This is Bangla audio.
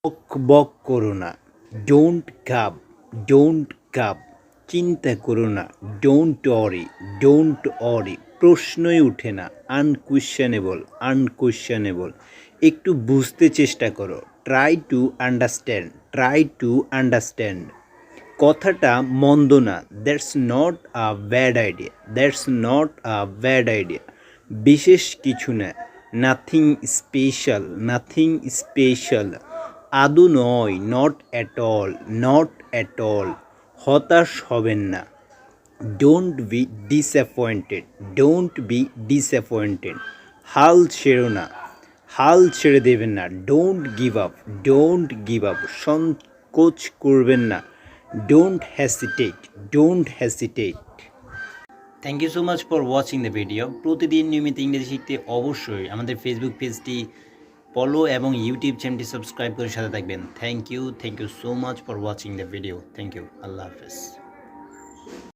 বক করো না, ডোন্ট গাব, ডোন্ট গাব। চিন্তা করো না, ডোন্ট অরি, ডোন্ট অরি। প্রশ্নই ওঠে না, আনকুয়েশনেবল, আনকুয়েশনেবল। একটু বুঝতে চেষ্টা করো, try to understand, try to understand. কথাটা মন্দ না, that's not a bad idea, that's not a bad idea. বিশেষ কিছু না, নাথিং স্পেশাল, নাথিং স্পেশাল। আদৌ নয়, not at all, not at all. হতাশ হবেন না, don't be disappointed, don't be disappointed. হাল ছেড়ো না, হাল ছেড়ে দেবেন না, don't give up, don't give up. সংকোচ করবেন না, don't hesitate, don't hesitate. Thank you so much for watching the video. প্রতিদিন নিয়মিত ইংরেজি শিখতে অবশ্যই আমাদের ফেসবুক পেজটি ফলো এবং ইউটিউব চ্যানেলটি সাবস্ক্রাইব করে সাথে থাকবেন। Thank you so much for watching the video. Thank you, আল্লাহ হাফেজ।